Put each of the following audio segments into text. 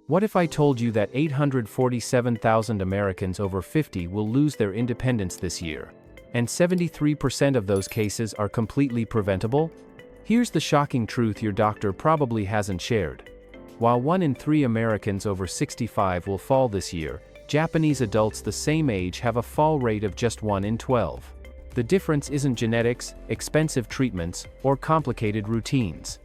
What if I told you that 847,000 Americans over 50 will lose their independence this year? And 73% of those cases are completely preventable? Here's the shocking truth your doctor probably hasn't shared. While 1 in 3 Americans over 65 will fall this year, Japanese adults the same age have a fall rate of just 1 in 12. The difference isn't genetics, expensive treatments, or complicated routines.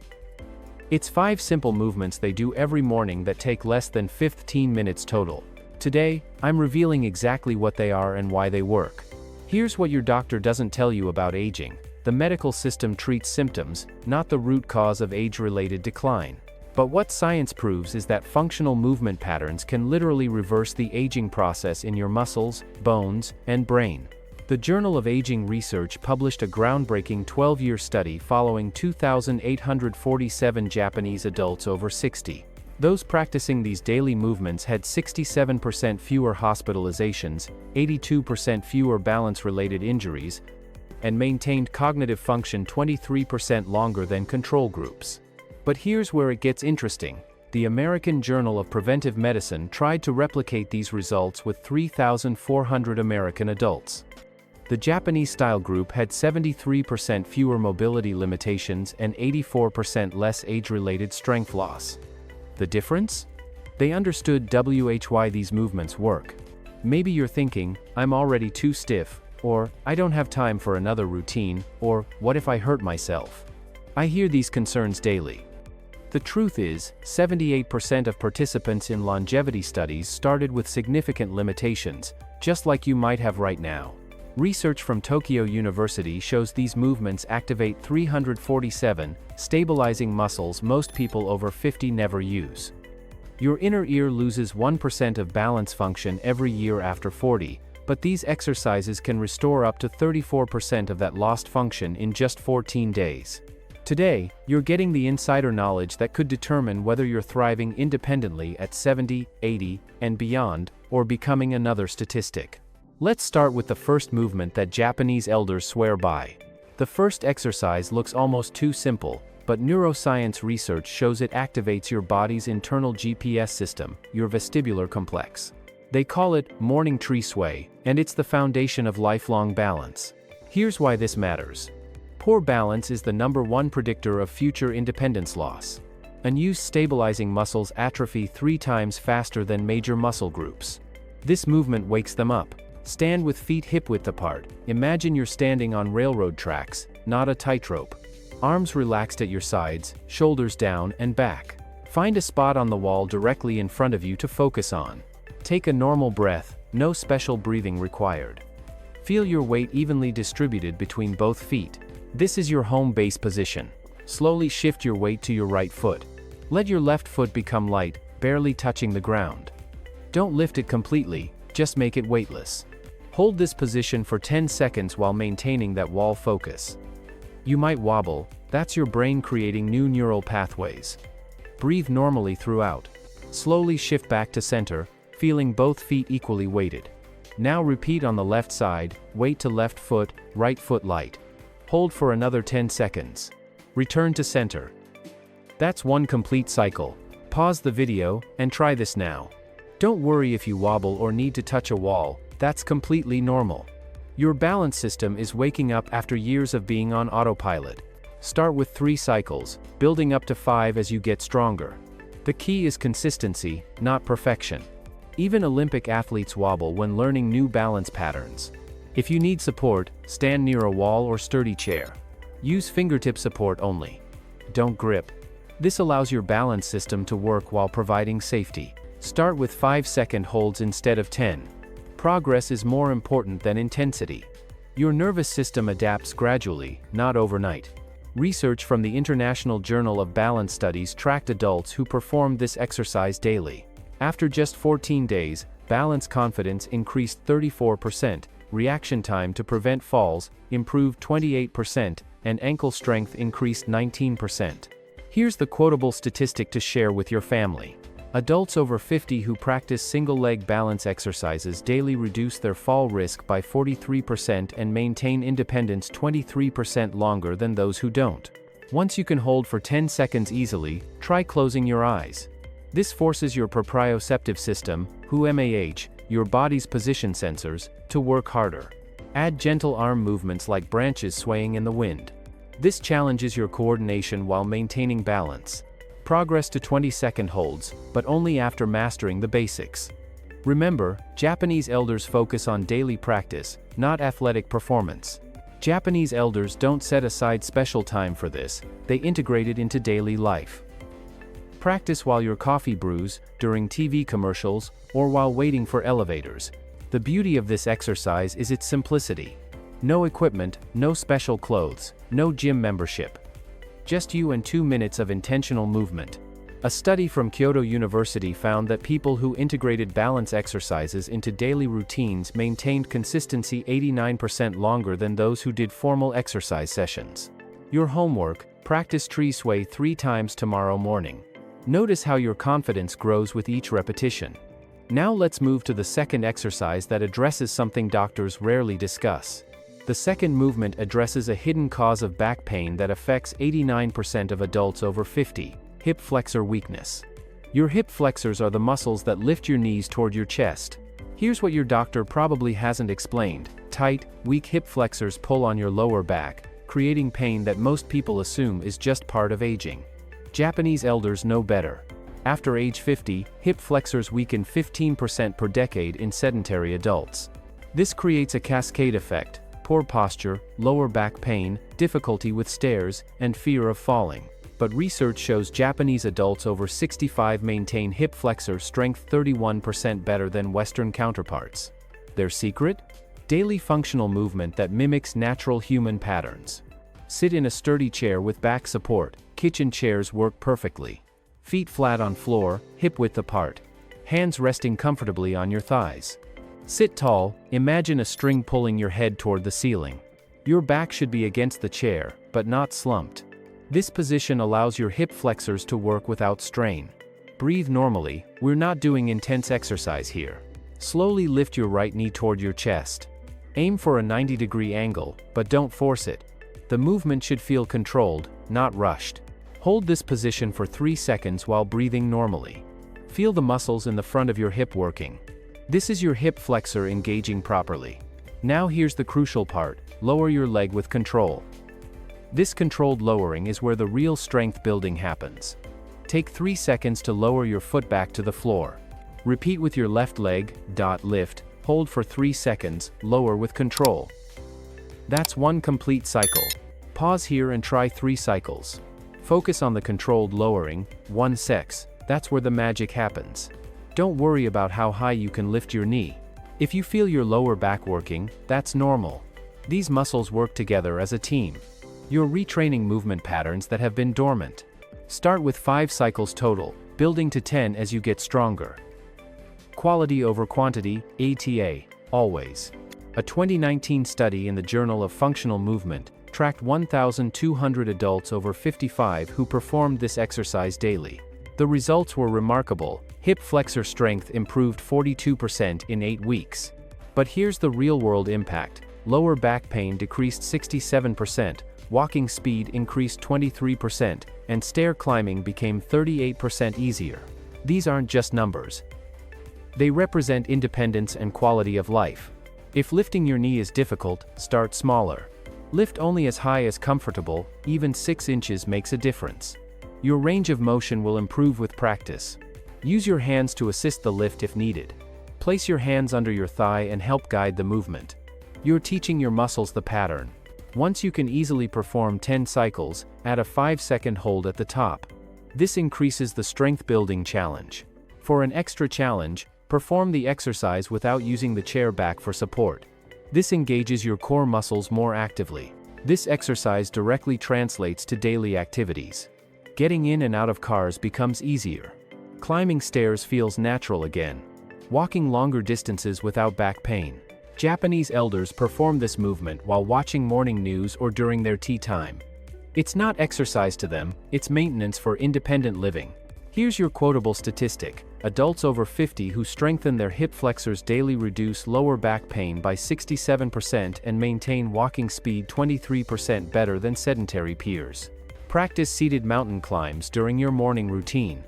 It's 5 simple movements they do every morning that take less than 15 minutes total. Today, I'm revealing exactly what they are and why they work. Here's what your doctor doesn't tell you about aging. The medical system treats symptoms, not the root cause of age-related decline. But what science proves is that functional movement patterns can literally reverse the aging process in your muscles, bones, and brain. The Journal of Aging Research published a groundbreaking 12-year study following 2,847 Japanese adults over 60. Those practicing these daily movements had 67% fewer hospitalizations, 82% fewer balance-related injuries, and maintained cognitive function 23% longer than control groups. But here's where it gets interesting. The American Journal of Preventive Medicine tried to replicate these results with 3,400 American adults. The Japanese-style group had 73% fewer mobility limitations and 84% less age-related strength loss. The difference? They understood why these movements work. Maybe you're thinking, I'm already too stiff, or I don't have time for another routine, or what if I hurt myself? I hear these concerns daily. The truth is, 78% of participants in longevity studies started with significant limitations, just like you might have right now. Research from Tokyo University shows these movements activate 347 stabilizing muscles most people over 50 never use. Your inner ear loses 1% of balance function every year after 40, but these exercises can restore up to 34% of that lost function in just 14 days. Today, you're getting the insider knowledge that could determine whether you're thriving independently at 70, 80, and beyond, or becoming another statistic. Let's start with the first movement that Japanese elders swear by. The first exercise looks almost too simple, but neuroscience research shows it activates your body's internal GPS system, your vestibular complex. They call it morning tree sway, and it's the foundation of lifelong balance. Here's why this matters. Poor balance is the #1 predictor of future independence loss. Unused stabilizing muscles atrophy 3 times faster than major muscle groups. This movement wakes them up. Stand with feet hip-width apart. Imagine you're standing on railroad tracks, not a tightrope. Arms relaxed at your sides, shoulders down and back. Find a spot on the wall directly in front of you to focus on. Take a normal breath, no special breathing required. Feel your weight evenly distributed between both feet. This is your home base position. Slowly shift your weight to your right foot. Let your left foot become light, barely touching the ground. Don't lift it completely, just make it weightless. Hold this position for 10 seconds while maintaining that wall focus. You might wobble, that's your brain creating new neural pathways. Breathe normally throughout. Slowly shift back to center, feeling both feet equally weighted. Now repeat on the left side, weight to left foot, right foot light. Hold for another 10 seconds. Return to center. That's one complete cycle. Pause the video, and try this now. Don't worry if you wobble or need to touch a wall, that's completely normal. Your balance system is waking up after years of being on autopilot. Start with 3 cycles, building up to 5 as you get stronger. The key is consistency, not perfection. Even Olympic athletes wobble when learning new balance patterns. If you need support, stand near a wall or sturdy chair. Use fingertip support only. Don't grip. This allows your balance system to work while providing safety. Start with 5-second holds instead of 10. Progress is more important than intensity. Your nervous system adapts gradually, not overnight. Research from the International Journal of Balance Studies tracked adults who performed this exercise daily. After just 14 days, balance confidence increased 34%, reaction time to prevent falls improved 28%, and ankle strength increased 19%. Here's the quotable statistic to share with your family. Adults over 50 who practice single-leg balance exercises daily reduce their fall risk by 43% and maintain independence 23% longer than those who don't. Once you can hold for 10 seconds easily, try closing your eyes. This forces your proprioceptive system, (HUMAH), your body's position sensors, to work harder. Add gentle arm movements like branches swaying in the wind. This challenges your coordination while maintaining balance. Progress to 20-second holds, but only after mastering the basics. Remember, Japanese elders focus on daily practice, not athletic performance. Japanese elders don't set aside special time for this, they integrate it into daily life. Practice while your coffee brews, during TV commercials, or while waiting for elevators. The beauty of this exercise is its simplicity. No equipment, no special clothes, no gym membership. Just you and 2 minutes of intentional movement. A study from Kyoto University found that people who integrated balance exercises into daily routines maintained consistency 89% longer than those who did formal exercise sessions. Your homework: practice tree sway 3 times tomorrow morning. Notice how your confidence grows with each repetition. Now let's move to the second exercise that addresses something doctors rarely discuss. The second movement addresses a hidden cause of back pain that affects 89% of adults over 50. Hip flexor weakness. Your hip flexors are the muscles that lift your knees toward your chest. Here's what your doctor probably hasn't explained. Tight, weak hip flexors pull on your lower back, creating pain that most people assume is just part of aging. Japanese elders know better. After age 50, hip flexors weaken 15% per decade in sedentary adults. This creates a cascade effect: poor posture, lower back pain, difficulty with stairs, and fear of falling. But research shows Japanese adults over 65 maintain hip flexor strength 31% better than Western counterparts. Their secret? Daily functional movement that mimics natural human patterns. Sit in a sturdy chair with back support. Kitchen chairs work perfectly. Feet flat on floor, hip width apart. Hands resting comfortably on your thighs. Sit tall, imagine a string pulling your head toward the ceiling. Your back should be against the chair, but not slumped. This position allows your hip flexors to work without strain. Breathe normally, we're not doing intense exercise here. Slowly lift your right knee toward your chest. Aim for a 90-degree angle, but don't force it. The movement should feel controlled, not rushed. Hold this position for 3 seconds while breathing normally. Feel the muscles in the front of your hip working. This is your hip flexor engaging properly. Now here's the crucial part: lower your leg with control. This controlled lowering is where the real strength building happens. Take 3 seconds to lower your foot back to the floor. Repeat with your left leg, lift, hold for 3 seconds, lower with control. That's 1 complete cycle. Pause here and try 3 cycles. Focus on the controlled lowering, 1 sex, that's where the magic happens. Don't worry about how high you can lift your knee. If you feel your lower back working, that's normal. These muscles work together as a team. You're retraining movement patterns that have been dormant. Start with 5 cycles total, building to 10 as you get stronger. Quality over quantity, ATA, always. A 2019 study in the Journal of Functional Movement tracked 1,200 adults over 55 who performed this exercise daily. The results were remarkable. Hip flexor strength improved 42% in 8 weeks. But here's the real-world impact. Lower back pain decreased 67%, walking speed increased 23%, and stair climbing became 38% easier. These aren't just numbers. They represent independence and quality of life. If lifting your knee is difficult, start smaller. Lift only as high as comfortable, even 6 inches makes a difference. Your range of motion will improve with practice. Use your hands to assist the lift if needed. Place your hands under your thigh and help guide the movement. You're teaching your muscles the pattern. Once you can easily perform 10 cycles, add a 5-second hold at the top. This increases the strength building challenge. For an extra challenge, perform the exercise without using the chair back for support. This engages your core muscles more actively. This exercise directly translates to daily activities. Getting in and out of cars becomes easier. Climbing stairs feels natural again. Walking longer distances without back pain. Japanese elders perform this movement while watching morning news or during their tea time. It's not exercise to them, it's maintenance for independent living. Here's your quotable statistic. Adults over 50 who strengthen their hip flexors daily reduce lower back pain by 67% and maintain walking speed 23% better than sedentary peers. Practice seated mountain climbs during your morning routine.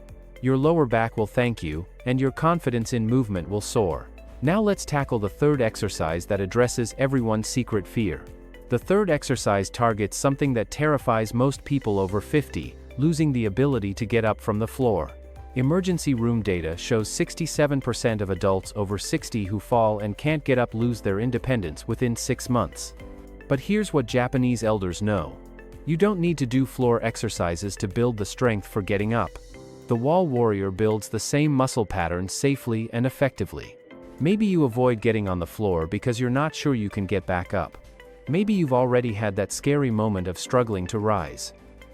Your lower back will thank you, and your confidence in movement will soar. Now let's tackle the third exercise that addresses everyone's secret fear. The third exercise targets something that terrifies most people over 50, losing the ability to get up from the floor. Emergency room data shows 67% of adults over 60 who fall and can't get up lose their independence within 6 months. But here's what Japanese elders know. You don't need to do floor exercises to build the strength for getting up. The wall warrior builds the same muscle patterns safely and effectively. Maybe you avoid getting on the floor because you're not sure you can get back up. Maybe you've already had that scary moment of struggling to rise.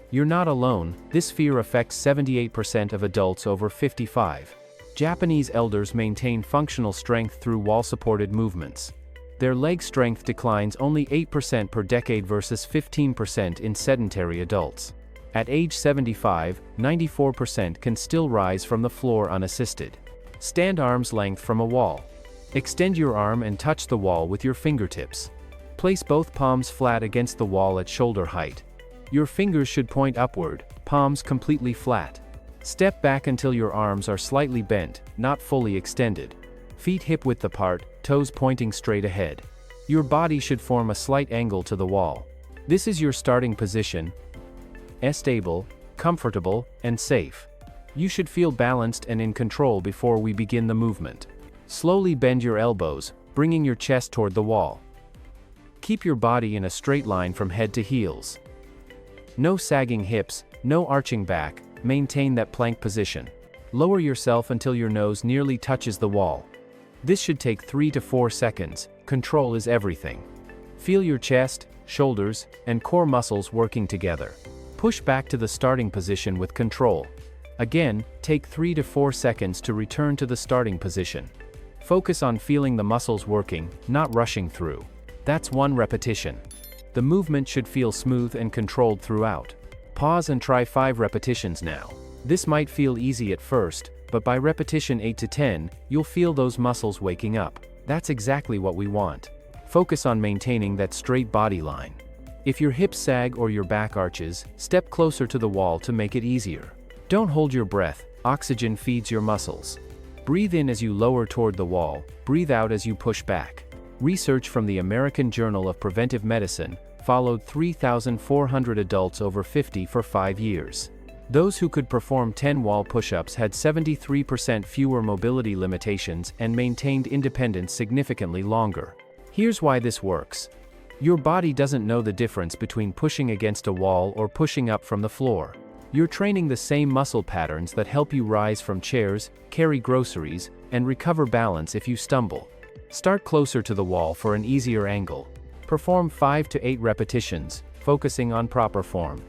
You're not alone, this fear affects 78% of adults over 55. Japanese elders maintain functional strength through wall-supported movements. Their leg strength declines only 8% per decade versus 15% in sedentary adults. At age 75, 94% can still rise from the floor unassisted. Stand arm's length from a wall. Extend your arm and touch the wall with your fingertips. Place both palms flat against the wall at shoulder height. Your fingers should point upward, palms completely flat. Step back until your arms are slightly bent, not fully extended. Feet hip-width apart, toes pointing straight ahead. Your body should form a slight angle to the wall. This is your starting position. Stable, comfortable, and safe. You should feel balanced and in control before we begin the movement. Slowly bend your elbows, bringing your chest toward the wall. Keep your body in a straight line from head to heels. No sagging hips, no arching back, maintain that plank position. Lower yourself until your nose nearly touches the wall. This should take 3 to 4 seconds, control is everything. Feel your chest, shoulders, and core muscles working together. Push back to the starting position with control. Again, take 3 to 4 seconds to return to the starting position. Focus on feeling the muscles working, not rushing through. That's 1 repetition. The movement should feel smooth and controlled throughout. Pause and try 5 repetitions now. This might feel easy at first, but by repetition 8 to 10, you'll feel those muscles waking up. That's exactly what we want. Focus on maintaining that straight body line. If your hips sag or your back arches, step closer to the wall to make it easier. Don't hold your breath, oxygen feeds your muscles. Breathe in as you lower toward the wall, breathe out as you push back. Research from the American Journal of Preventive Medicine followed 3,400 adults over 50 for 5 years. Those who could perform 10 wall push-ups had 73% fewer mobility limitations and maintained independence significantly longer. Here's why this works. Your body doesn't know the difference between pushing against a wall or pushing up from the floor. You're training the same muscle patterns that help you rise from chairs, carry groceries, and recover balance if you stumble. Start closer to the wall for an easier angle. Perform 5 to 8 repetitions, focusing on proper form.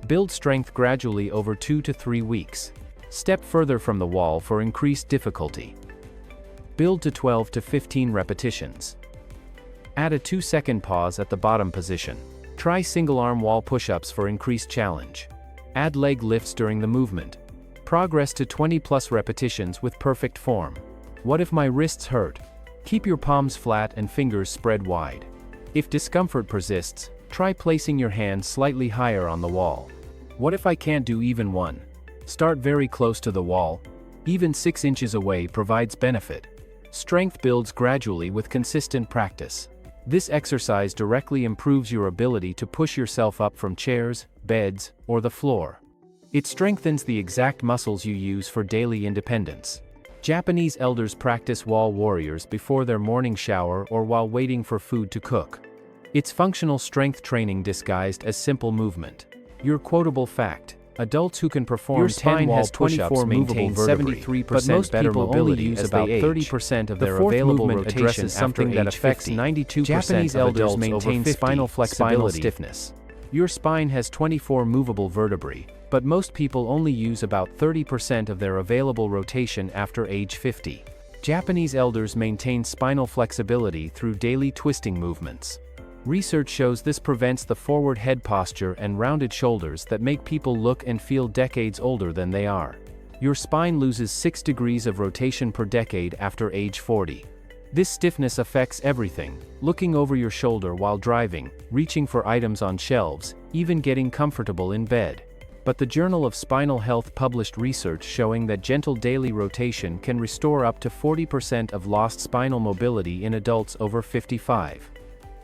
Build strength gradually over 2 to 3 weeks. Step further from the wall for increased difficulty. Build to 12 to 15 repetitions. Add a 2-second pause at the bottom position. Try single-arm wall push-ups for increased challenge. Add leg lifts during the movement. Progress to 20+ repetitions with perfect form. What if my wrists hurt? Keep your palms flat and fingers spread wide. If discomfort persists, try placing your hands slightly higher on the wall. What if I can't do even 1? Start very close to the wall. Even 6 inches away provides benefit. Strength builds gradually with consistent practice. This exercise directly improves your ability to push yourself up from chairs, beds, or the floor. It strengthens the exact muscles you use for daily independence. Japanese elders practice wall warriors before their morning shower or while waiting for food to cook. It's functional strength training disguised as simple movement. Your quotable fact: adults who can perform 10 wall push-ups maintain 73% better mobility as about 30% of their available rotation something that affects 92% Japanese elders maintain spinal flexibility stiffness. Your spine has 24 movable vertebrae, but most people only use about 30% of their available rotation after age 50. Japanese elders maintain spinal flexibility through daily twisting movements. Research shows this prevents the forward head posture and rounded shoulders that make people look and feel decades older than they are. Your spine loses 6 degrees of rotation per decade after age 40. This stiffness affects everything: looking over your shoulder while driving, reaching for items on shelves, even getting comfortable in bed. But the Journal of Spinal Health published research showing that gentle daily rotation can restore up to 40% of lost spinal mobility in adults over 55.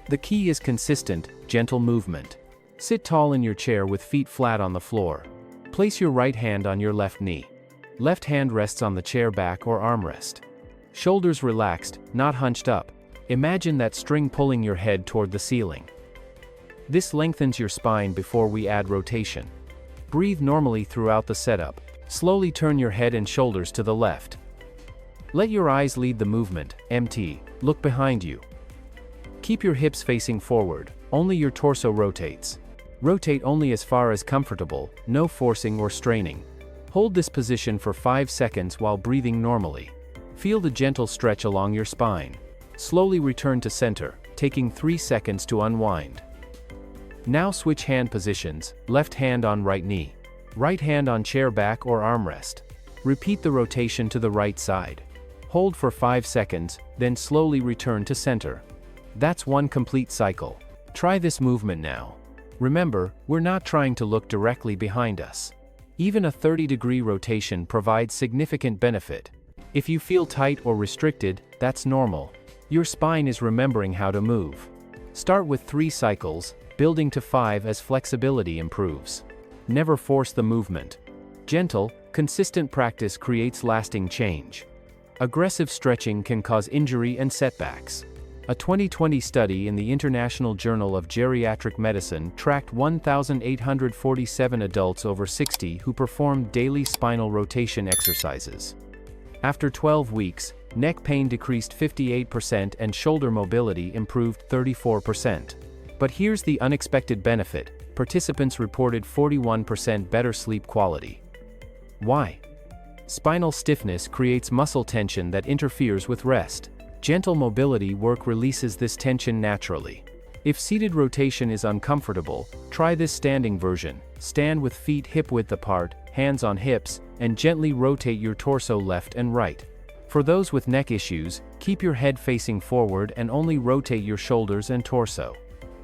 The key is consistent, gentle movement. Sit tall in your chair with feet flat on the floor. Place your right hand on your left knee. Left hand rests on the chair back or armrest. Shoulders relaxed, not hunched up. Imagine that string pulling your head toward the ceiling. This lengthens your spine before we add rotation. Breathe normally throughout the setup. Slowly turn your head and shoulders to the left. Let your eyes lead the movement. MT. Look behind you. Keep your hips facing forward. Only your torso rotates. Rotate only as far as comfortable, no forcing or straining. Hold this position for 5 seconds while breathing normally. Feel the gentle stretch along your spine. Slowly return to center, taking 3 seconds to unwind. Now switch hand positions, left hand on right knee. Right hand on chair back or armrest. Repeat the rotation to the right side. Hold for 5 seconds, then slowly return to center. That's one complete cycle. Try this movement now. Remember, we're not trying to look directly behind us. Even a 30-degree rotation provides significant benefit. If you feel tight or restricted, that's normal. Your spine is remembering how to move. Start with 3 cycles, building to 5 as flexibility improves. Never force the movement. Gentle, consistent practice creates lasting change. Aggressive stretching can cause injury and setbacks. A 2020 study in the International Journal of Geriatric Medicine tracked 1,847 adults over 60 who performed daily spinal rotation exercises. After 12 weeks, neck pain decreased 58% and shoulder mobility improved 34%. But here's the unexpected benefit: participants reported 41% better sleep quality. Why? Spinal stiffness creates muscle tension that interferes with rest. Gentle mobility work releases this tension naturally. If seated rotation is uncomfortable, try this standing version. Stand with feet hip-width apart, hands on hips, and gently rotate your torso left and right. For those with neck issues, keep your head facing forward and only rotate your shoulders and torso.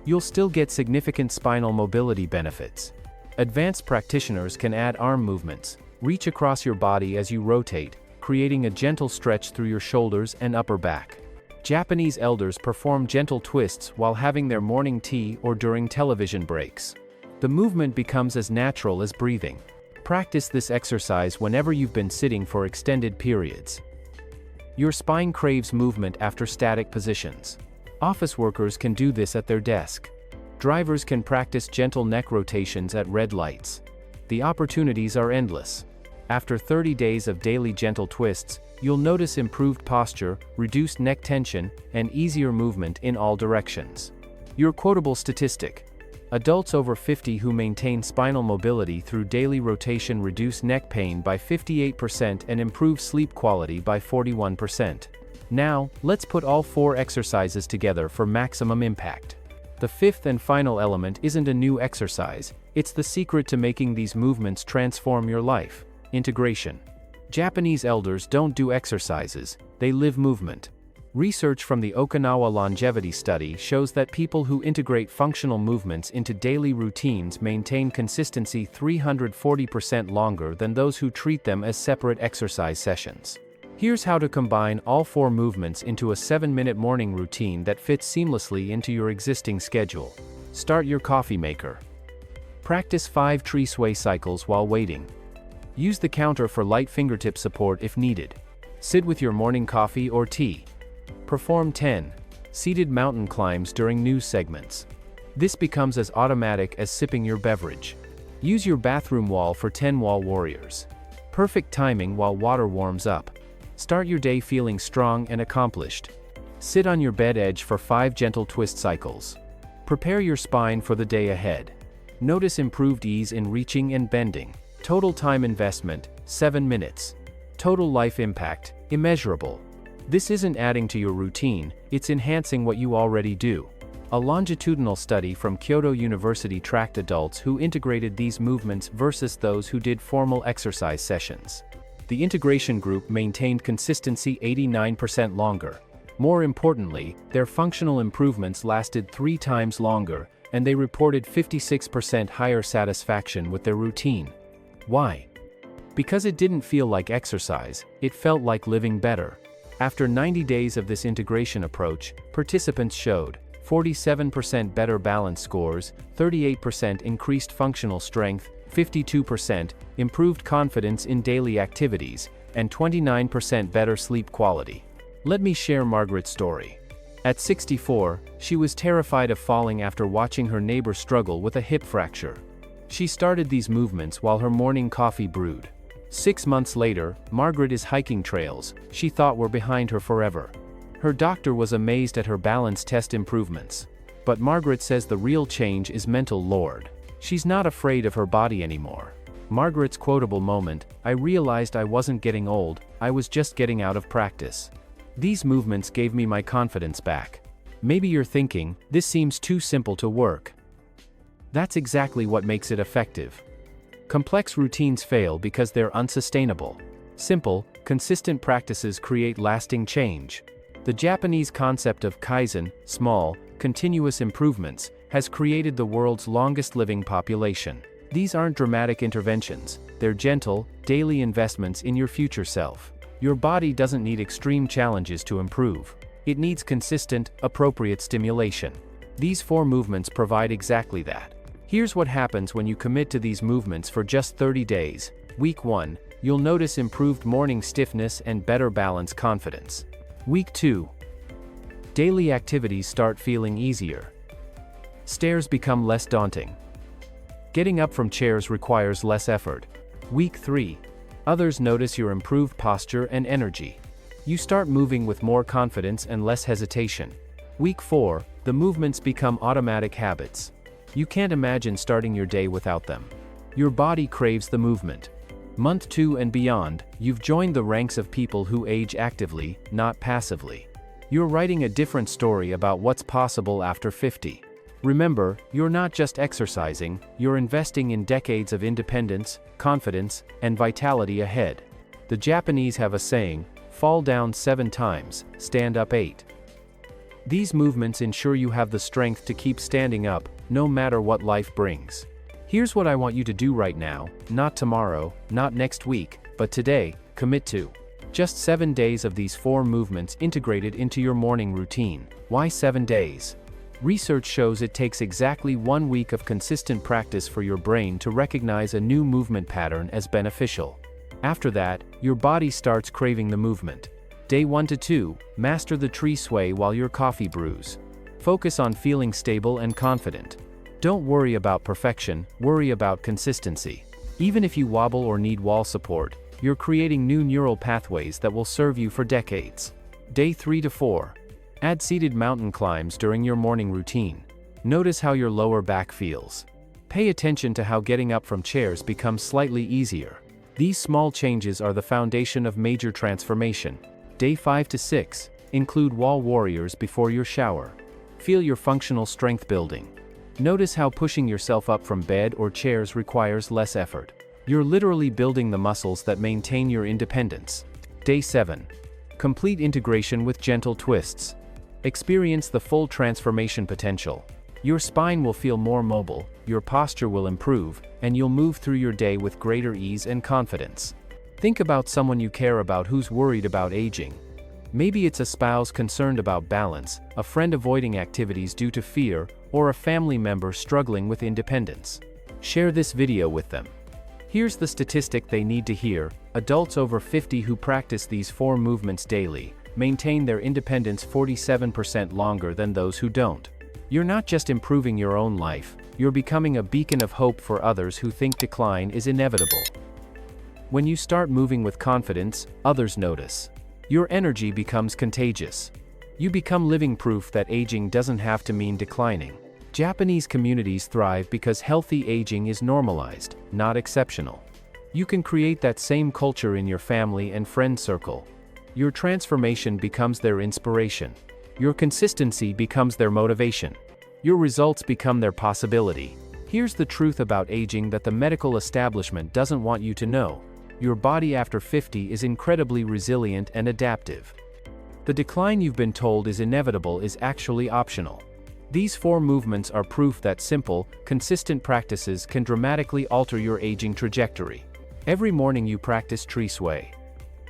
You'll still get significant spinal mobility benefits. Advanced practitioners can add arm movements. Reach across your body as you rotate, creating a gentle stretch through your shoulders and upper back. Japanese elders perform gentle twists while having their morning tea or during television breaks. The movement becomes as natural as breathing. Practice this exercise whenever you've been sitting for extended periods. Your spine craves movement after static positions. Office workers can do this at their desk. Drivers can practice gentle neck rotations at red lights. The opportunities are endless. After 30 days of daily gentle twists, you'll notice improved posture, reduced neck tension, and easier movement in all directions. Your quotable statistic: adults over 50 who maintain spinal mobility through daily rotation reduce neck pain by 58% and improve sleep quality by 41%. Now, let's put all 4 exercises together for maximum impact. The 5th and final element isn't a new exercise, it's the secret to making these movements transform your life: integration. Japanese elders don't do exercises, they live movement. Research from the Okinawa Longevity Study shows that people who integrate functional movements into daily routines maintain consistency 340% longer than those who treat them as separate exercise sessions. Here's how to combine all 4 movements into a 7-minute morning routine that fits seamlessly into your existing schedule. Start your coffee maker. Practice 5 tree sway cycles while waiting. Use the counter for light fingertip support if needed. Sit with your morning coffee or tea. Perform 10 seated mountain climbs during news segments. This becomes as automatic as sipping your beverage. Use your bathroom wall for 10 wall warriors. Perfect timing while water warms up. Start your day feeling strong and accomplished. Sit on your bed edge for 5 gentle twist cycles. Prepare your spine for the day ahead. Notice improved ease in reaching and bending. Total time investment, 7 minutes. Total life impact, immeasurable. This isn't adding to your routine, it's enhancing what you already do. A longitudinal study from Kyoto University tracked adults who integrated these movements versus those who did formal exercise sessions. The integration group maintained consistency 89% longer. More importantly, their functional improvements lasted 3 times longer, and they reported 56% higher satisfaction with their routine. Why? Because it didn't feel like exercise, it felt like living better. After 90 days of this integration approach, participants showed 47% better balance scores, 38% increased functional strength, 52% improved confidence in daily activities, and 29% better sleep quality. Let me share Margaret's story. At 64, she was terrified of falling after watching her neighbor struggle with a hip fracture. She started these movements while her morning coffee brewed. 6 months later, Margaret is hiking trails she thought were behind her forever. Her doctor was amazed at her balance test improvements. But Margaret says the real change is mental lord. She's not afraid of her body anymore. Margaret's quotable moment, "I realized I wasn't getting old, I was just getting out of practice. These movements gave me my confidence back." Maybe you're thinking, this seems too simple to work. That's exactly what makes it effective. Complex routines fail because they're unsustainable. Simple, consistent practices create lasting change. The Japanese concept of kaizen, small, continuous improvements, has created the world's longest living population. These aren't dramatic interventions, they're gentle, daily investments in your future self. Your body doesn't need extreme challenges to improve. It needs consistent, appropriate stimulation. These 4 movements provide exactly that. Here's what happens when you commit to these movements for just 30 days. Week 1, you'll notice improved morning stiffness and better balance confidence. Week 2, daily activities start feeling easier. Stairs become less daunting. Getting up from chairs requires less effort. Week 3, others notice your improved posture and energy. You start moving with more confidence and less hesitation. Week 4, the movements become automatic habits. You can't imagine starting your day without them. Your body craves the movement. Month 2 and beyond, you've joined the ranks of people who age actively, not passively. You're writing a different story about what's possible after 50. Remember, you're not just exercising, you're investing in decades of independence, confidence, and vitality ahead. The Japanese have a saying, fall down 7 times, stand up 8. These movements ensure you have the strength to keep standing up, no matter what life brings. Here's what I want you to do right now, not tomorrow, not next week, but today. Commit to just 7 days of these 4 movements integrated into your morning routine. Why 7 days? Research shows it takes exactly 1 week of consistent practice for your brain to recognize a new movement pattern as beneficial. After that, your body starts craving the movement. Day 1 to 2, master the tree sway while your coffee brews. Focus on feeling stable and confident. Don't worry about perfection, worry about consistency. Even if you wobble or need wall support, you're creating new neural pathways that will serve you for decades. Day 3 to 4. Add seated mountain climbs during your morning routine. Notice how your lower back feels. Pay attention to how getting up from chairs becomes slightly easier. These small changes are the foundation of major transformation. Day 5 to 6. Include wall warriors before your shower. Feel your functional strength building. Notice how pushing yourself up from bed or chairs requires less effort. You're literally building the muscles that maintain your independence. Day 7. Complete integration with gentle twists. Experience the full transformation potential. Your spine will feel more mobile, your posture will improve, and you'll move through your day with greater ease and confidence. Think about someone you care about who's worried about aging. Maybe it's a spouse concerned about balance, a friend avoiding activities due to fear, or a family member struggling with independence. Share this video with them. Here's the statistic they need to hear: adults over 50 who practice these 4 movements daily maintain their independence 47% longer than those who don't. You're not just improving your own life, you're becoming a beacon of hope for others who think decline is inevitable. When you start moving with confidence, others notice. Your energy becomes contagious. You become living proof that aging doesn't have to mean declining. Japanese communities thrive because healthy aging is normalized, not exceptional. You can create that same culture in your family and friend circle. Your transformation becomes their inspiration. Your consistency becomes their motivation. Your results become their possibility. Here's the truth about aging that the medical establishment doesn't want you to know. Your body after 50 is incredibly resilient and adaptive. The decline you've been told is inevitable is actually optional. These 4 movements are proof that simple, consistent practices can dramatically alter your aging trajectory. Every morning you practice tree sway.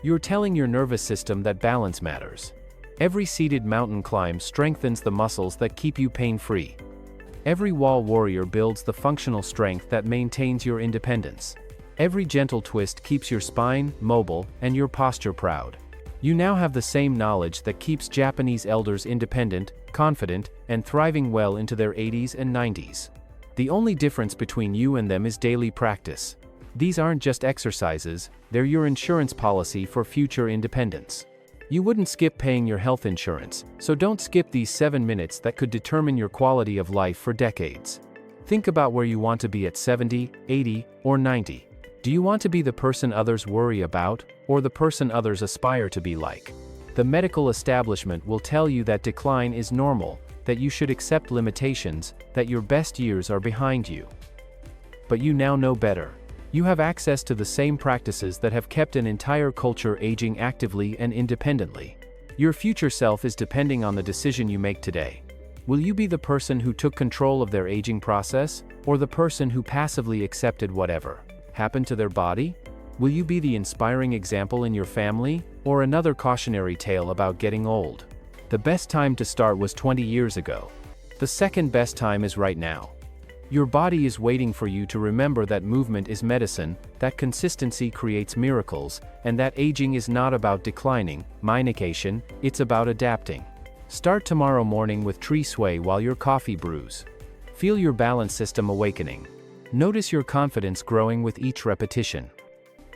You're telling your nervous system that balance matters. Every seated mountain climb strengthens the muscles that keep you pain-free. Every wall warrior builds the functional strength that maintains your independence. Every gentle twist keeps your spine mobile and your posture proud. You now have the same knowledge that keeps Japanese elders independent, confident, and thriving well into their 80s and 90s. The only difference between you and them is daily practice. These aren't just exercises, they're your insurance policy for future independence. You wouldn't skip paying your health insurance, so don't skip these 7 minutes that could determine your quality of life for decades. Think about where you want to be at 70, 80, or 90. Do you want to be the person others worry about, or the person others aspire to be like? The medical establishment will tell you that decline is normal, that you should accept limitations, that your best years are behind you. But you now know better. You have access to the same practices that have kept an entire culture aging actively and independently. Your future self is depending on the decision you make today. Will you be the person who took control of their aging process, or the person who passively accepted whatever happened to their body? Will you be the inspiring example in your family, or another cautionary tale about getting old? The best time to start was 20 years ago. The second best time is right now. Your body is waiting for you to remember that movement is medicine, that consistency creates miracles, and that aging is not about declining, minication, it's about adapting. Start tomorrow morning with tree sway while your coffee brews. Feel your balance system awakening. Notice your confidence growing with each repetition.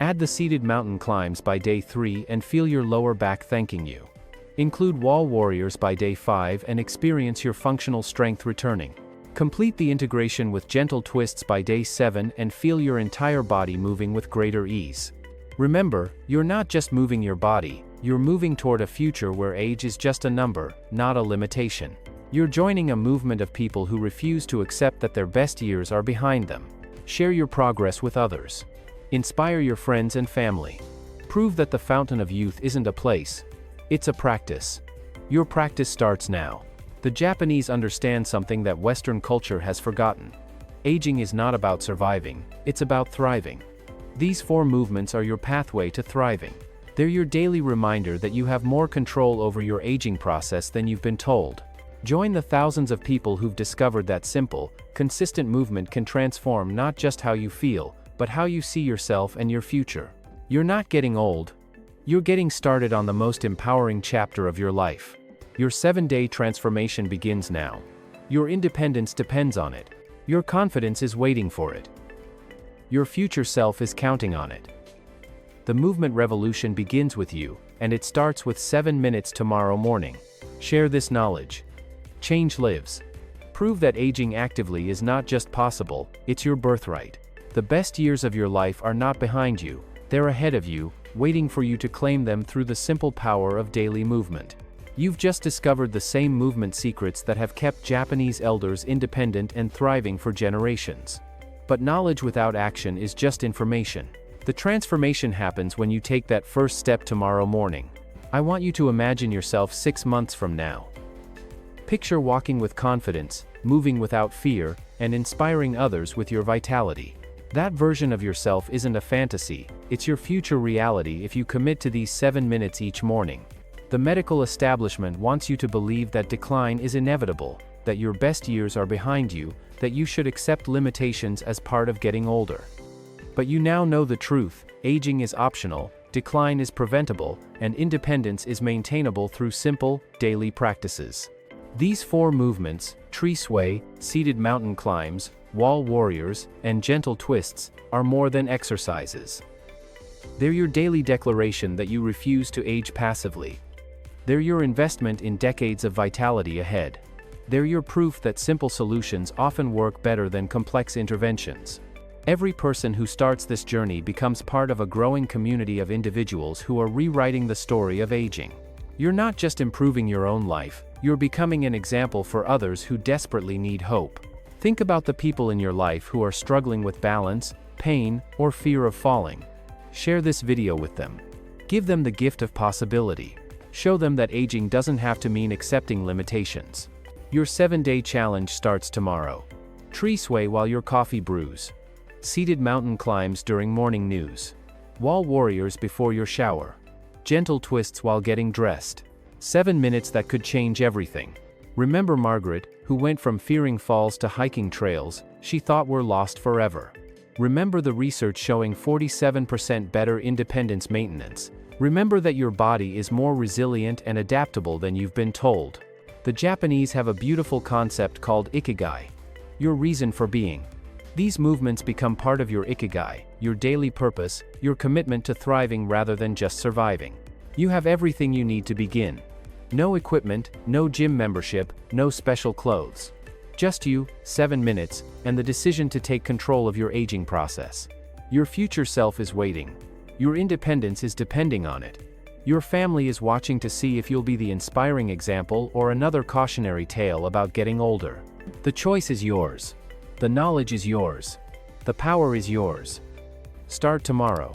Add the seated mountain climbs by day 3 and feel your lower back thanking you. Include wall warriors by day 5 and experience your functional strength returning. Complete the integration with gentle twists by day 7 and feel your entire body moving with greater ease. Remember, you're not just moving your body, you're moving toward a future where age is just a number, not a limitation. You're joining a movement of people who refuse to accept that their best years are behind them. Share your progress with others. Inspire your friends and family. Prove that the fountain of youth isn't a place, it's a practice. Your practice starts now. The Japanese understand something that Western culture has forgotten. Aging is not about surviving, it's about thriving. These 4 movements are your pathway to thriving. They're your daily reminder that you have more control over your aging process than you've been told. Join the thousands of people who've discovered that simple, consistent movement can transform not just how you feel, but how you see yourself and your future. You're not getting old. You're getting started on the most empowering chapter of your life. Your 7-day transformation begins now. Your independence depends on it. Your confidence is waiting for it. Your future self is counting on it. The movement revolution begins with you, and it starts with 7 minutes tomorrow morning. Share this knowledge. Change lives. Prove that aging actively is not just possible, it's your birthright. The best years of your life are not behind you, they're ahead of you, waiting for you to claim them through the simple power of daily movement. You've just discovered the same movement secrets that have kept Japanese elders independent and thriving for generations. But knowledge without action is just information. The transformation happens when you take that first step tomorrow morning. I want you to imagine yourself 6 months from now. Picture walking with confidence, moving without fear, and inspiring others with your vitality. That version of yourself isn't a fantasy, it's your future reality if you commit to these 7 minutes each morning. The medical establishment wants you to believe that decline is inevitable, that your best years are behind you, that you should accept limitations as part of getting older. But you now know the truth: aging is optional, decline is preventable, and independence is maintainable through simple, daily practices. These 4 movements, tree sway, seated mountain climbs, wall warriors, and gentle twists, are more than exercises. They're your daily declaration that you refuse to age passively. They're your investment in decades of vitality ahead. They're your proof that simple solutions often work better than complex interventions. Every person who starts this journey becomes part of a growing community of individuals who are rewriting the story of aging. You're not just improving your own life, you're becoming an example for others who desperately need hope. Think about the people in your life who are struggling with balance, pain, or fear of falling. Share this video with them. Give them the gift of possibility. Show them that aging doesn't have to mean accepting limitations. Your 7-day challenge starts tomorrow. Tree sway while your coffee brews. Seated mountain climbs during morning news. Wall warriors before your shower. Gentle twists while getting dressed. 7 minutes that could change everything. Remember Margaret, who went from fearing falls to hiking trails she thought were lost forever. Remember the research showing 47% better independence maintenance. Remember that your body is more resilient and adaptable than you've been told. The Japanese have a beautiful concept called ikigai. Your reason for being. These movements become part of your ikigai, your daily purpose, your commitment to thriving rather than just surviving. You have everything you need to begin. No equipment, no gym membership, no special clothes. Just you, 7 minutes, and the decision to take control of your aging process. Your future self is waiting. Your independence is depending on it. Your family is watching to see if you'll be the inspiring example or another cautionary tale about getting older. The choice is yours. The knowledge is yours. The power is yours. Start tomorrow.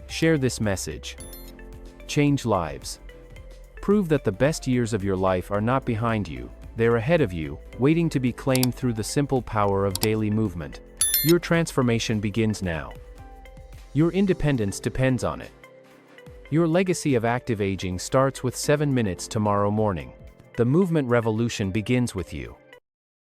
Share this message. Change lives. Prove that the best years of your life are not behind you, they're ahead of you, waiting to be claimed through the simple power of daily movement. Your transformation begins now. Your independence depends on it. Your legacy of active aging starts with 7 minutes tomorrow morning. The movement revolution begins with you.